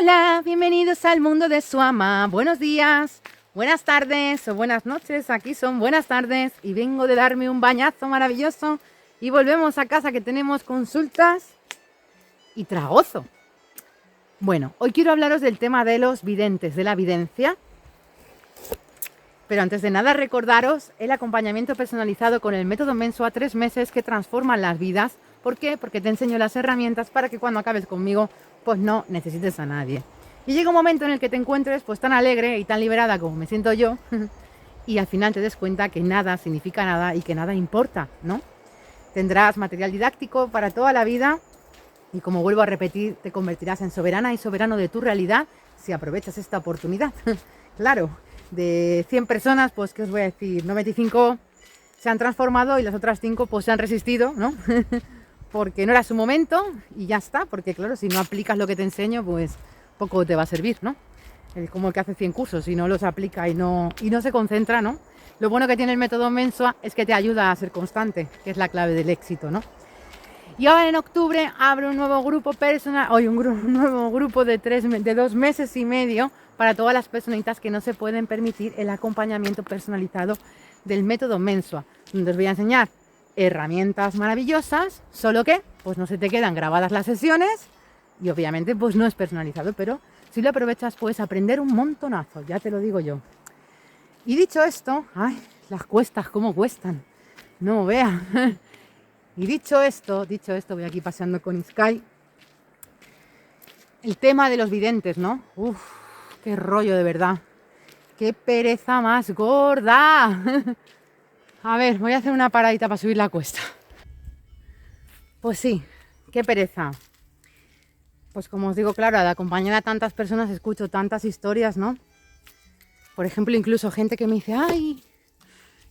Hola, bienvenidos al mundo de Suama. Buenos días, buenas tardes o buenas noches. Aquí son buenas tardes y vengo de darme un bañazo maravilloso y volvemos a casa que tenemos consultas y tragozo. Bueno, hoy quiero hablaros del tema de los videntes, de la videncia. Pero antes de nada recordaros el acompañamiento personalizado con el método Mensua 3 meses que transforman las vidas. ¿Por qué? Porque te enseño las herramientas para que cuando acabes conmigo pues no necesites a nadie. Y llega un momento en el que te encuentres pues tan alegre y tan liberada como me siento yo y al final te des cuenta que nada significa nada y que nada importa, ¿no? Tendrás material didáctico para toda la vida y, como vuelvo a repetir, te convertirás en soberana y soberano de tu realidad si aprovechas esta oportunidad. Claro, de 100 personas, pues, ¿qué os voy a decir? 95 se han transformado y las otras 5 pues se han resistido, ¿no? Porque no era su momento y ya está, porque claro, si no aplicas lo que te enseño, pues poco te va a servir, ¿no? Es como el que hace 100 cursos y no los aplica y no se concentra, ¿no? Lo bueno que tiene el método Mensua es que te ayuda a ser constante, que es la clave del éxito, ¿no? Y ahora en octubre abro un nuevo grupo personal, un nuevo grupo de 2 meses y medio para todas las personitas que no se pueden permitir el acompañamiento personalizado del método Mensua, donde os voy a enseñar herramientas maravillosas, solo que pues no se te quedan grabadas las sesiones y obviamente pues no es personalizado, pero si lo aprovechas puedes aprender un montonazo, ya te lo digo yo. Y dicho esto, ay, las cuestas, cómo cuestan, no veas. Y dicho esto, voy aquí paseando con Sky. El tema de los videntes, ¿no? Uf, qué rollo de verdad. Qué pereza más gorda. A ver, voy a hacer una paradita para subir la cuesta. Pues sí, qué pereza. Pues como os digo, claro, al acompañar a tantas personas escucho tantas historias, ¿no? Por ejemplo, incluso gente que me dice, ay,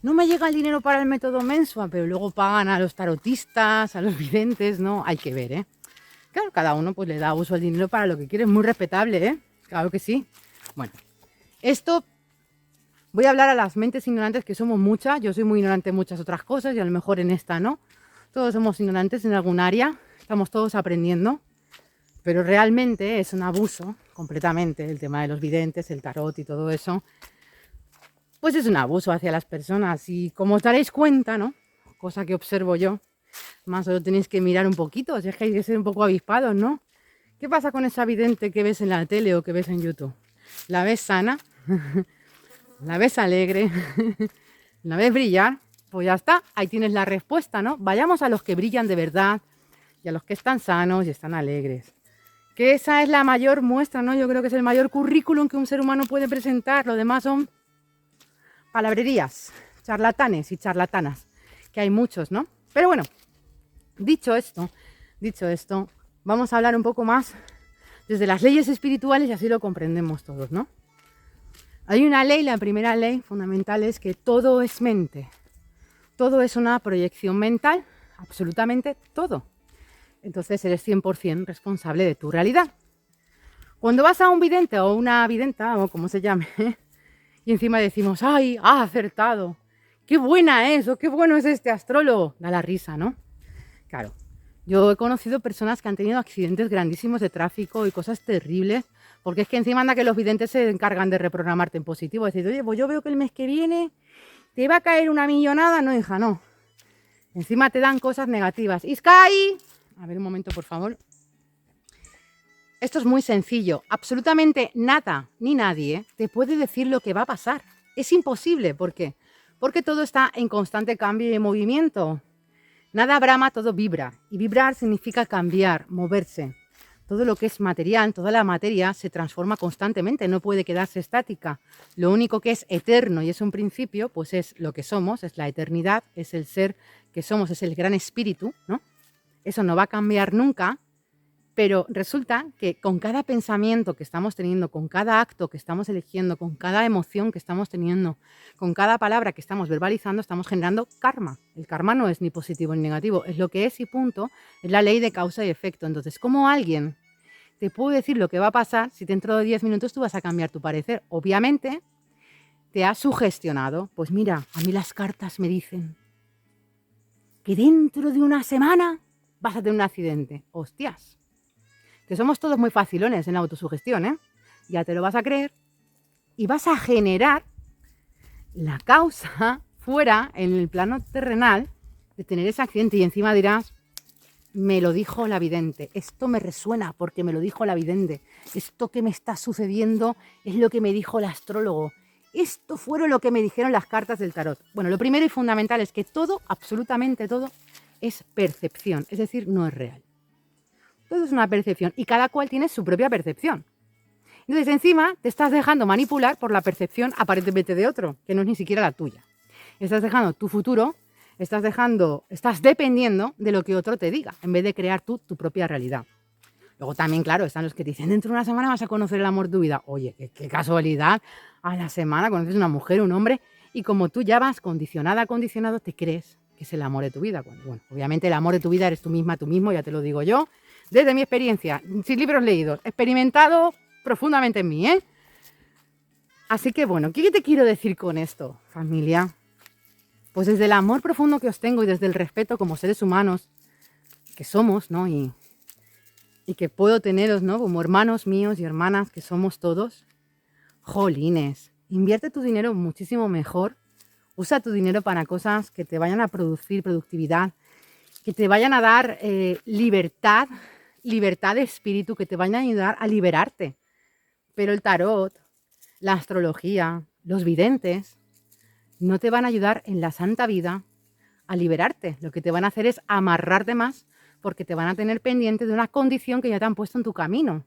no me llega el dinero para el método Mensua, pero luego pagan a los tarotistas, a los videntes, ¿no? Hay que ver, ¿eh? Claro, cada uno pues le da uso al dinero para lo que quiere, es muy respetable, ¿eh? Claro que sí. Bueno, esto voy a hablar a las mentes ignorantes, que somos muchas. Yo soy muy ignorante en muchas otras cosas y a lo mejor en esta no. Todos somos ignorantes en algún área, estamos todos aprendiendo, pero realmente es un abuso completamente el tema de los videntes, el tarot y todo eso. Pues es un abuso hacia las personas y como os daréis cuenta, ¿no? Cosa que observo yo, más solo tenéis que mirar un poquito, si es que hay que ser un poco avispados, ¿no? ¿Qué pasa con esa vidente que ves en la tele o que ves en YouTube? ¿La ves sana? ¿La ves alegre? ¿La ves brillar? Pues ya está, ahí tienes la respuesta, ¿no? Vayamos a los que brillan de verdad y a los que están sanos y están alegres. Que esa es la mayor muestra, ¿no? Yo creo que es el mayor currículum que un ser humano puede presentar. Lo demás son palabrerías, charlatanes y charlatanas, que hay muchos, ¿no? Pero bueno, dicho esto, vamos a hablar un poco más desde las leyes espirituales y así lo comprendemos todos, ¿no? Hay una ley, la primera ley fundamental es que todo es mente. Todo es una proyección mental, absolutamente todo. Entonces eres 100% responsable de tu realidad. Cuando vas a un vidente o una videnta, o como se llame, y encima decimos, ¡ay, ha acertado! ¡Qué buena es! O ¡qué bueno es este astrólogo! Da la risa, ¿no? Claro, yo he conocido personas que han tenido accidentes grandísimos de tráfico y cosas terribles, porque es que encima anda que los videntes se encargan de reprogramarte en positivo. Decir, oye, pues yo veo que el mes que viene te va a caer una millonada. No, hija, no. Encima te dan cosas negativas. ¡Sky! A ver, un momento, por favor. Esto es muy sencillo. Absolutamente nada ni nadie te puede decir lo que va a pasar. Es imposible. ¿Por qué? Porque todo está en constante cambio y movimiento. Nada brama, todo vibra. Y vibrar significa cambiar, moverse. Todo lo que es material, toda la materia se transforma constantemente, no puede quedarse estática. Lo único que es eterno y es un principio, pues es lo que somos, es la eternidad, es el ser que somos, es el gran espíritu, ¿no? Eso no va a cambiar nunca. Pero resulta que con cada pensamiento que estamos teniendo, con cada acto que estamos eligiendo, con cada emoción que estamos teniendo, con cada palabra que estamos verbalizando, estamos generando karma. El karma no es ni positivo ni negativo, es lo que es y punto. Es la ley de causa y efecto. Entonces, ¿cómo alguien te puede decir lo que va a pasar si dentro de 10 minutos tú vas a cambiar tu parecer? Obviamente, te ha sugestionado. Pues mira, a mí las cartas me dicen que dentro de una semana vas a tener un accidente. ¡Hostias! que somos todos muy facilones en la autosugestión, ¿eh? Ya te lo vas a creer y vas a generar la causa fuera, en el plano terrenal, de tener ese accidente y encima dirás, me lo dijo la vidente, esto me resuena porque me lo dijo la vidente, esto que me está sucediendo es lo que me dijo el astrólogo, esto fue lo que me dijeron las cartas del tarot. Bueno, lo primero y fundamental es que todo, absolutamente todo, es percepción, es decir, no es real. Todo es una percepción y cada cual tiene su propia percepción. Entonces encima te estás dejando manipular por la percepción aparentemente de otro, que no es ni siquiera la tuya. Estás dejando tu futuro, estás dependiendo de lo que otro te diga, en vez de crear tú tu propia realidad. Luego también, claro, están los que te dicen, dentro de una semana vas a conocer el amor de tu vida. Oye, qué casualidad, a la semana conoces una mujer, un hombre, y como tú ya vas condicionado, te crees que es el amor de tu vida. Bueno, obviamente el amor de tu vida eres tú misma, tú mismo, ya te lo digo yo, desde mi experiencia, sin libros leídos, experimentado profundamente en mí, ¿eh? Así que bueno, ¿qué te quiero decir con esto, familia? Pues desde el amor profundo que os tengo y desde el respeto como seres humanos que somos, ¿no? Y que puedo teneros, ¿no? Como hermanos míos y hermanas que somos todos, jolines, invierte tu dinero muchísimo mejor, usa tu dinero para cosas que te vayan a producir productividad, que te vayan a dar libertad de espíritu, que te vayan a ayudar a liberarte. Pero el tarot, la astrología, los videntes, no te van a ayudar en la santa vida a liberarte. Lo que te van a hacer es amarrarte más porque te van a tener pendiente de una condición que ya te han puesto en tu camino.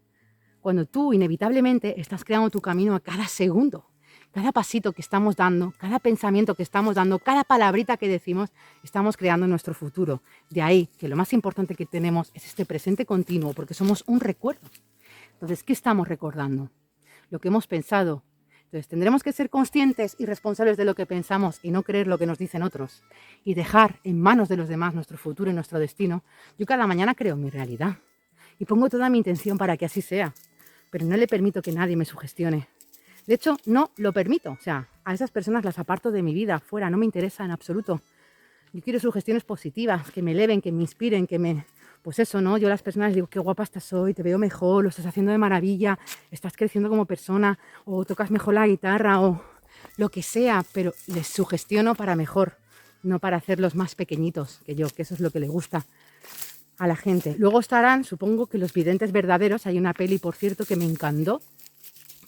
Cuando tú inevitablemente estás creando tu camino a cada segundo, cada pasito que estamos dando, cada pensamiento que estamos dando, cada palabrita que decimos, estamos creando nuestro futuro. De ahí que lo más importante que tenemos es este presente continuo, porque somos un recuerdo. Entonces, ¿qué estamos recordando? Lo que hemos pensado. Entonces, tendremos que ser conscientes y responsables de lo que pensamos y no creer lo que nos dicen otros y dejar en manos de los demás nuestro futuro y nuestro destino. Yo cada mañana creo mi realidad y pongo toda mi intención para que así sea, pero no le permito que nadie me sugestione. De hecho, no lo permito. O sea, a esas personas las aparto de mi vida, fuera, no me interesa en absoluto. Yo quiero sugestiones positivas, que me eleven, que me inspiren, que me... Pues eso, ¿no? Yo a las personas les digo, qué guapa estás hoy, te veo mejor, lo estás haciendo de maravilla, estás creciendo como persona, o tocas mejor la guitarra, o lo que sea, pero les sugestiono para mejor, no para hacerlos más pequeñitos que yo, que eso es lo que le gusta a la gente. Luego estarán, supongo que los videntes verdaderos, hay una peli, por cierto, que me encantó,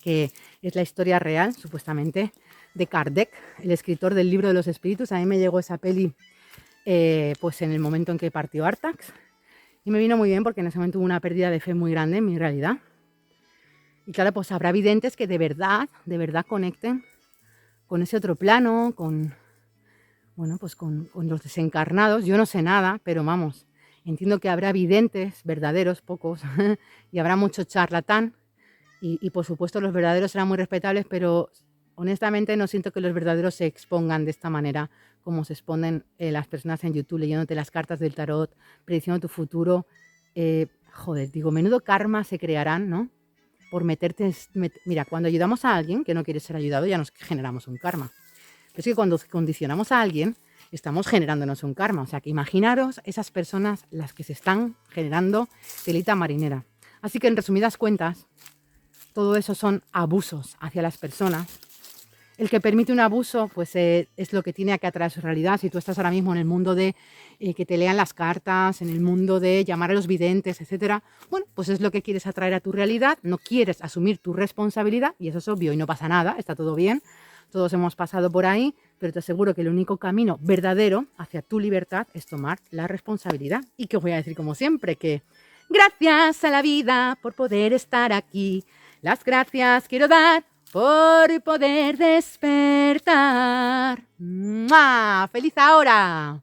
que es la historia real, supuestamente, de Kardec, el escritor del libro de los espíritus. A mí me llegó esa peli pues en el momento en que partió Artax. Y me vino muy bien porque en ese momento hubo una pérdida de fe muy grande en mi realidad. Y claro, pues habrá videntes que de verdad conecten con ese otro plano, con, bueno, pues con los desencarnados. Yo no sé nada, pero vamos, entiendo que habrá videntes verdaderos, pocos, y habrá mucho charlatán. Y por supuesto los verdaderos serán muy respetables, pero honestamente no siento que los verdaderos se expongan de esta manera como se exponen las personas en YouTube leyéndote las cartas del tarot, prediciendo tu futuro. Joder, digo, menudo karma se crearán, ¿no? Por meterte... Mira, cuando ayudamos a alguien que no quiere ser ayudado ya nos generamos un karma. Pero es que cuando condicionamos a alguien estamos generándonos un karma. O sea, que imaginaros esas personas las que se están generando telita marinera. Así que en resumidas cuentas, todo eso son abusos hacia las personas. El que permite un abuso, pues es lo que tiene que atraer su realidad. Si tú estás ahora mismo en el mundo de que te lean las cartas, en el mundo de llamar a los videntes, etcétera, bueno, pues es lo que quieres atraer a tu realidad. No quieres asumir tu responsabilidad y eso es obvio y no pasa nada, está todo bien. Todos hemos pasado por ahí, pero te aseguro que el único camino verdadero hacia tu libertad es tomar la responsabilidad. Y que os voy a decir como siempre que gracias a la vida por poder estar aquí. Las gracias quiero dar por poder despertar. ¡Mua! ¡Feliz ahora!